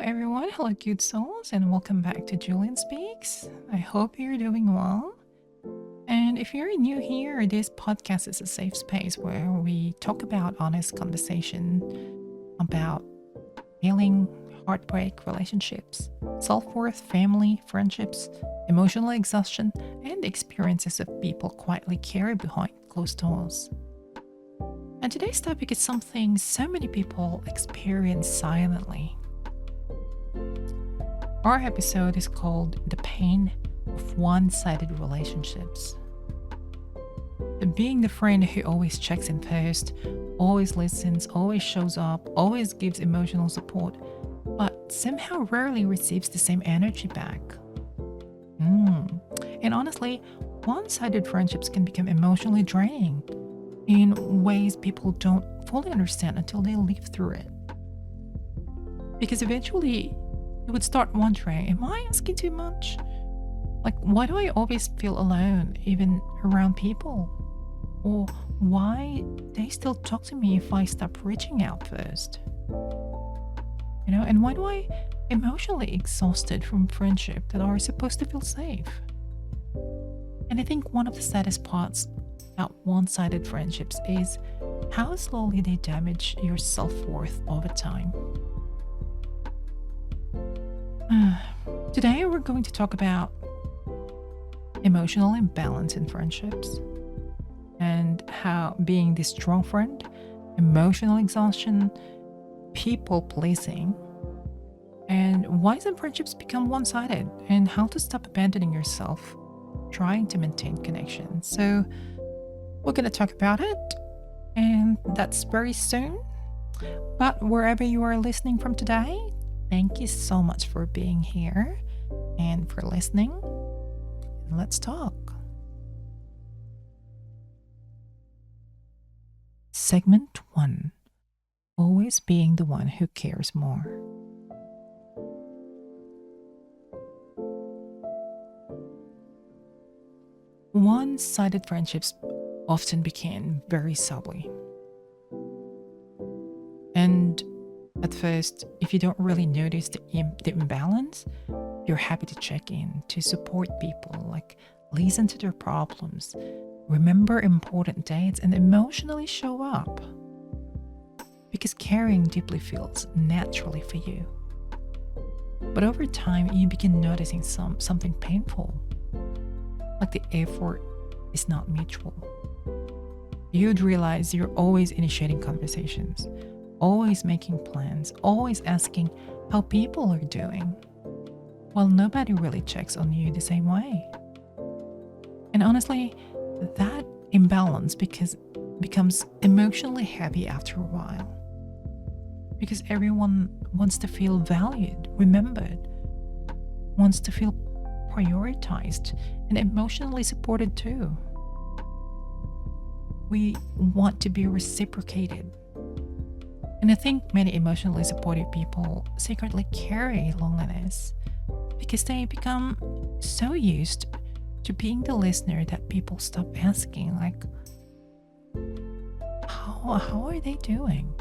everyone. Hello, good souls, and welcome back to Julian Speaks. I hope you're doing well. And if you're new here, this podcast is a safe space where we talk about honest conversation about healing, heartbreak, relationships, self worth, family, friendships, emotional exhaustion, and experiences of people quietly carry behind closed doors. And today's topic is something so many people experience silently. Our episode is called The Pain of One-Sided Relationships. Being the friend who always checks in first, always listens, always shows up, always gives emotional support, but somehow rarely receives the same energy back. And honestly, one-sided friendships can become emotionally draining in ways people don't fully understand until they live through it. Because eventually, you would start wondering, am I asking too much? Like, why do I always feel alone, even around people? Or why they still talk to me if I stop reaching out first? And why do I emotionally exhausted from friendship that are supposed to feel safe? And I think one of the saddest parts about one-sided friendships is how slowly they damage your self-worth over time. Today we're going to talk about emotional imbalance in friendships and how being this strong friend, emotional exhaustion, people pleasing, and why some friendships become one-sided and how to stop abandoning yourself trying to maintain connection. So we're going to talk about it, and that's very soon. But wherever you are listening from today, thank you so much for being here and for listening. Let's talk. Segment 1. Always being the one who cares more. One-sided friendships often begin very subtly. And at first, if you don't really notice the imbalance, you're happy to check in, to support people, like listen to their problems, remember important dates, and emotionally show up. Because caring deeply feels naturally for you. But over time, you begin noticing something painful, like the effort is not mutual. You'd realize you're always initiating conversations, always making plans, always asking how people are doing, while nobody really checks on you the same way. And honestly, that imbalance becomes emotionally heavy after a while. Because everyone wants to feel valued, remembered, wants to feel prioritized, and emotionally supported too. We want to be reciprocated. And I think many emotionally supportive people secretly carry loneliness because they become so used to being the listener that people stop asking, like, how are they doing?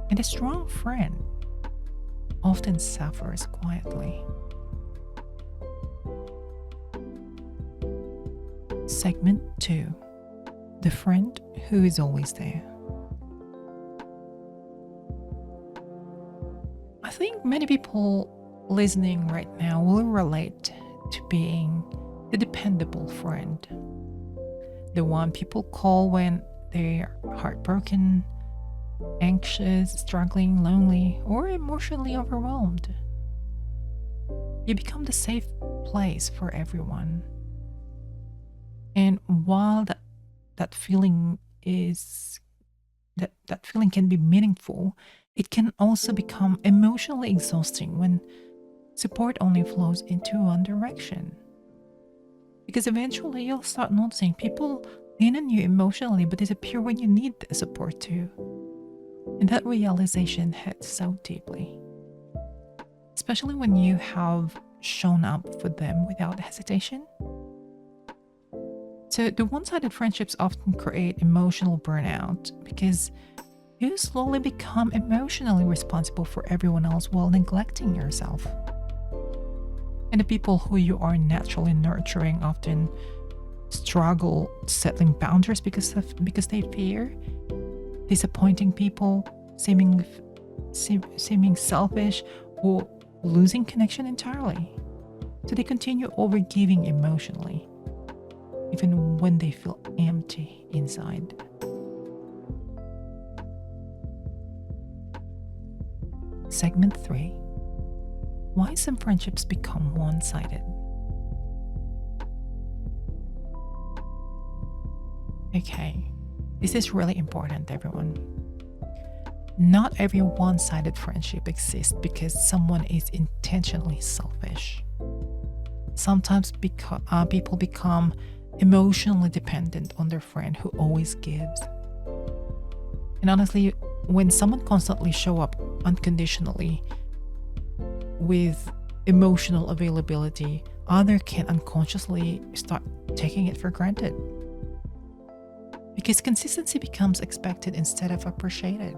And a strong friend often suffers quietly. Segment 2. The friend who is always there. I think many people listening right now will relate to being the dependable friend. The one people call when they're heartbroken, anxious, struggling, lonely, or emotionally overwhelmed. You become the safe place for everyone. And while that feeling that feeling can be meaningful, it can also become emotionally exhausting when support only flows into one direction. Because eventually you'll start noticing people lean on you emotionally but disappear when you need the support too. And that realization hits so deeply. Especially when you have shown up for them without hesitation. So the one-sided friendships often create emotional burnout because you slowly become emotionally responsible for everyone else while neglecting yourself. And the people who you are naturally nurturing often struggle settling boundaries because they fear disappointing people, seeming selfish, or losing connection entirely. So they continue overgiving emotionally, even when they feel empty inside. Segment 3: Why some friendships become one sided. Okay, this is really important, everyone. Not every one sided friendship exists because someone is intentionally selfish. Sometimes people become emotionally dependent on their friend who always gives. And honestly, when someone constantly show up unconditionally with emotional availability, other can unconsciously start taking it for granted. Because consistency becomes expected instead of appreciated.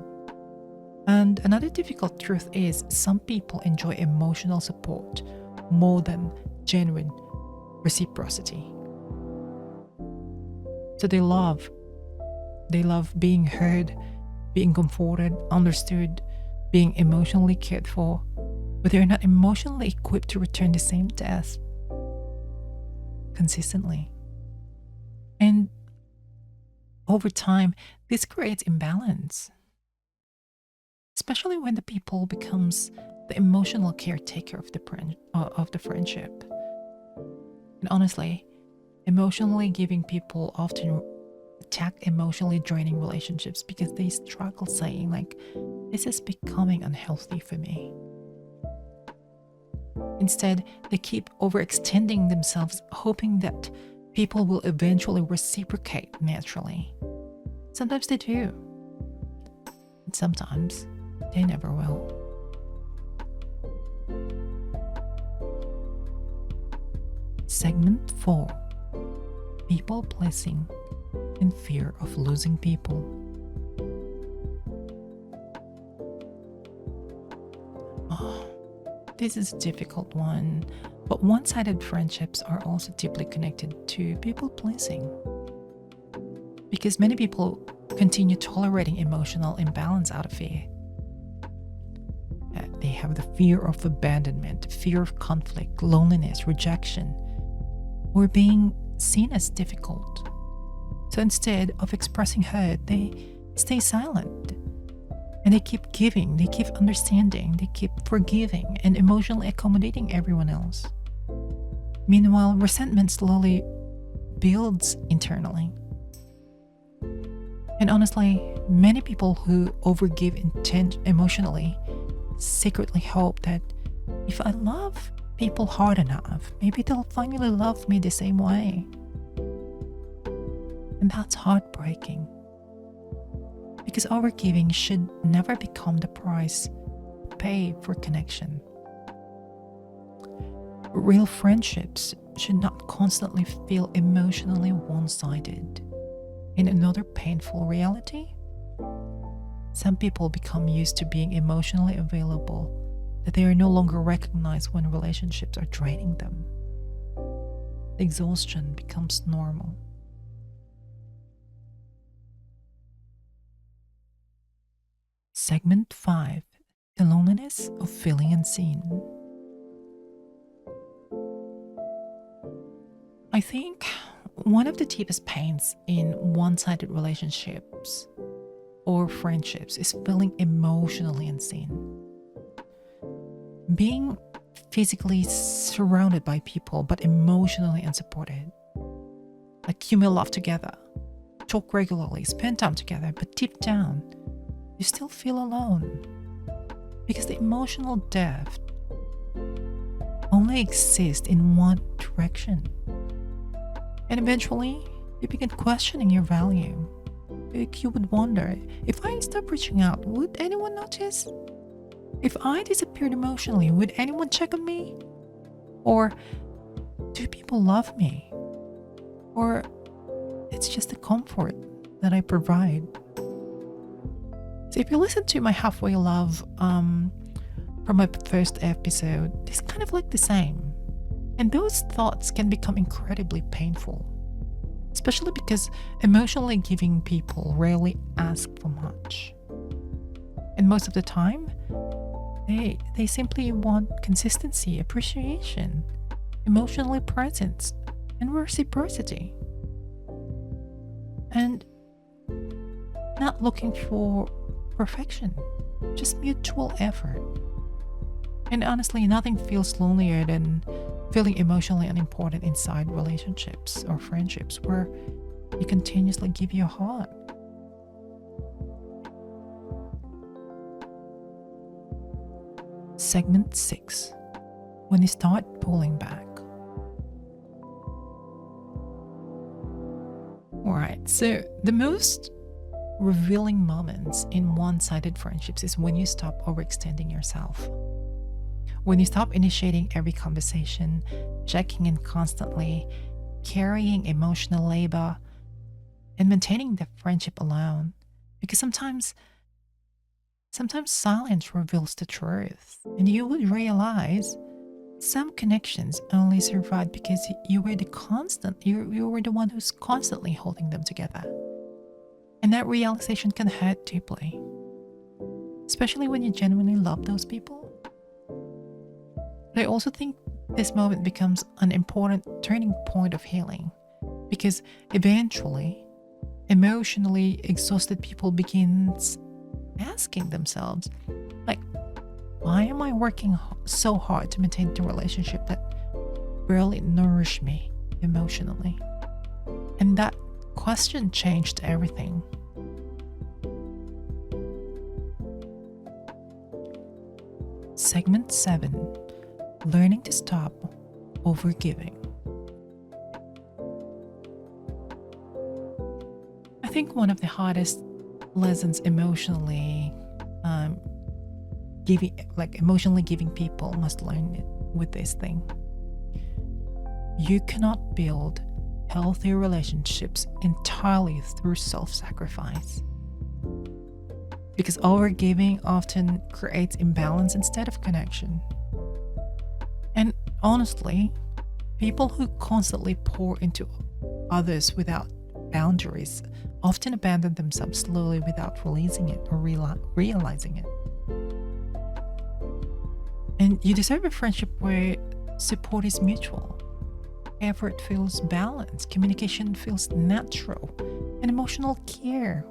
And another difficult truth is some people enjoy emotional support more than genuine reciprocity. So they love being heard, being comforted, understood, being emotionally cared for, but they're not emotionally equipped to return the same depth consistently. And over time, this creates imbalance, especially when the people becomes the emotional caretaker of the friendship. And honestly, emotionally giving people often attack emotionally draining relationships because they struggle saying like, this is becoming unhealthy for me. Instead, they keep overextending themselves, hoping that people will eventually reciprocate naturally. Sometimes they do, and sometimes they never will. Segment 4: People pleasing and fear of losing people. Oh, this is a difficult one, but one-sided friendships are also deeply connected to people pleasing. Because many people continue tolerating emotional imbalance out of fear. They have the fear of abandonment, fear of conflict, loneliness, rejection, or being seen as difficult. So instead of expressing hurt, they stay silent. And they keep giving, they keep understanding, they keep forgiving and emotionally accommodating everyone else. Meanwhile, resentment slowly builds internally. And honestly, many people who overgive emotionally secretly hope that if I love people hard enough, maybe they'll finally love me the same way. And that's heartbreaking. Because overgiving should never become the price paid for connection. Real friendships should not constantly feel emotionally one-sided. In another painful reality, some people become used to being emotionally available, that they are no longer recognized when relationships are draining them. Exhaustion becomes normal. Segment 5: The loneliness of feeling unseen. I think one of the deepest pains in one-sided relationships or friendships is feeling emotionally unseen. Being physically surrounded by people but emotionally unsupported. Like you may laugh together, talk regularly, spend time together, but deep down, you still feel alone. Because the emotional depth only exists in one direction. And eventually, you begin questioning your value. Like you would wonder, if I stop reaching out, would anyone notice? If I disappeared emotionally, would anyone check on me? Or do people love me? Or it's just the comfort that I provide? So if you listen to my halfway love from my first episode, it's kind of like the same. And those thoughts can become incredibly painful, especially because emotionally giving people rarely ask for much. And most of the time, they simply want consistency, appreciation, emotionally presence, and reciprocity. And not looking for perfection, just mutual effort. And honestly, nothing feels lonelier than feeling emotionally unimportant inside relationships or friendships where you continuously give your heart. Segment 6. When you start pulling back. Alright, so the most revealing moments in one-sided friendships is when you stop overextending yourself. When you stop initiating every conversation, checking in constantly, carrying emotional labor, and maintaining the friendship alone. Because sometimes silence reveals the truth, and you would realize some connections only survived because you were you were the one who's constantly holding them together. And that realization can hurt deeply, especially when you genuinely love those people. But I also think this moment becomes an important turning point of healing because eventually, emotionally exhausted people begins asking themselves, like, why am I working so hard to maintain the relationship that barely nourish me emotionally? And that question changed everything. Segment 7. Learning to stop overgiving. I think one of the hardest lessons emotionally giving people must learn it with this thing. You cannot build healthy relationships entirely through self-sacrifice. Because overgiving often creates imbalance instead of connection. And honestly, people who constantly pour into others without boundaries often abandon themselves slowly without releasing it or realizing it. And you deserve a friendship where support is mutual, effort feels balanced, communication feels natural, and emotional care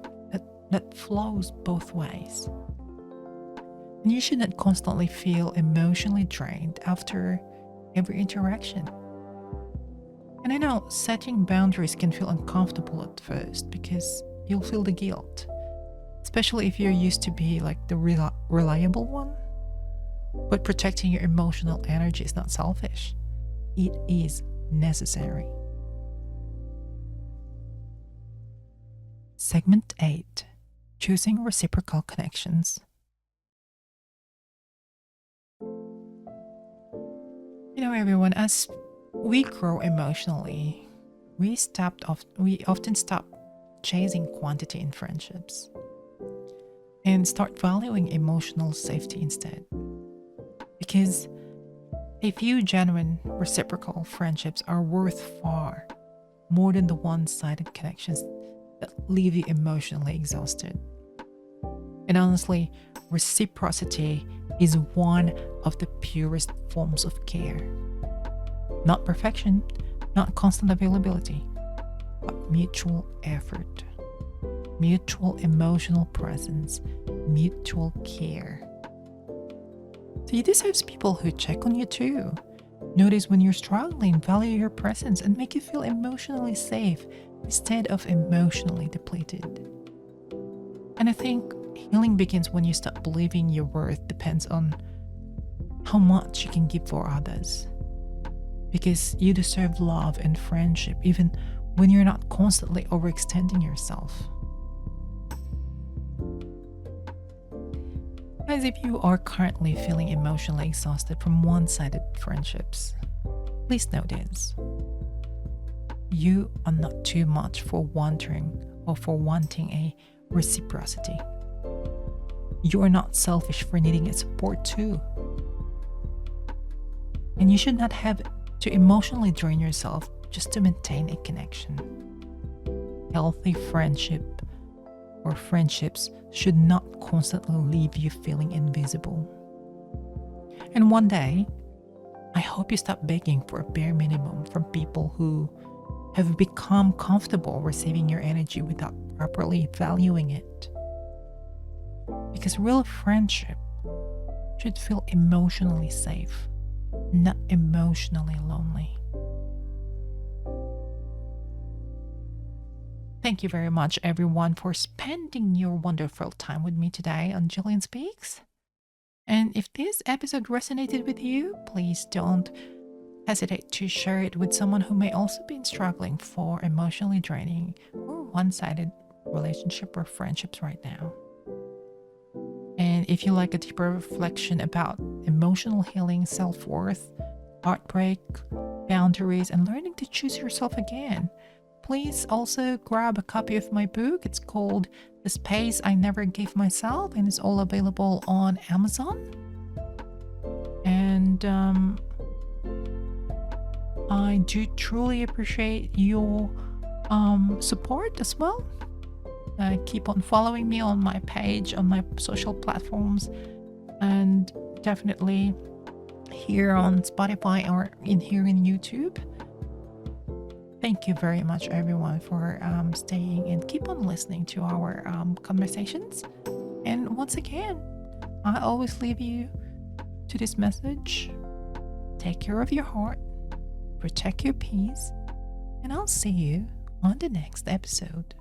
that flows both ways. And you shouldn't constantly feel emotionally drained after every interaction. And I know setting boundaries can feel uncomfortable at first because you'll feel the guilt, especially if you're used to be like the reliable one. But protecting your emotional energy is not selfish, it is necessary. Segment 8. Choosing reciprocal connections. Everyone, as we grow emotionally, we often stop chasing quantity in friendships and start valuing emotional safety instead. Because a few genuine reciprocal friendships are worth far more than the one-sided connections that leave you emotionally exhausted. And honestly, reciprocity is one of the purest forms of care. Not perfection, not constant availability, but mutual effort, mutual emotional presence, mutual care. So you deserve people who check on you too, notice when you're struggling, value your presence, and make you feel emotionally safe instead of emotionally depleted. And I think healing begins when you stop believing your worth depends on how much you can give for others. Because you deserve love and friendship even when you're not constantly overextending yourself. Guys, if you are currently feeling emotionally exhausted from one-sided friendships, please know this. You are not too much for wanting a reciprocity. you're not selfish for needing a support too. And you should not have to emotionally drain yourself just to maintain a connection. Healthy friendship or friendships should not constantly leave you feeling invisible. And one day, I hope you stop begging for a bare minimum from people who have become comfortable receiving your energy without properly valuing it. Because real friendship should feel emotionally safe, not emotionally lonely. Thank you very much, everyone, for spending your wonderful time with me today on Jillian Speaks. And if this episode resonated with you, please don't hesitate to share it with someone who may also be struggling for emotionally draining or one-sided relationship or friendships right now. And if you like a deeper reflection about emotional healing, self-worth, heartbreak, boundaries, and learning to choose yourself again, please also grab a copy of my book. It's called The Space I Never Gave Myself, and it's all available on Amazon. And I do truly appreciate your support as well. Keep on following me on my page, on my social platforms, and definitely here on Spotify or here in YouTube. Thank you very much, everyone, for staying and keep on listening to our conversations. And once again, I always leave you to this message. Take care of your heart, protect your peace, and I'll see you on the next episode.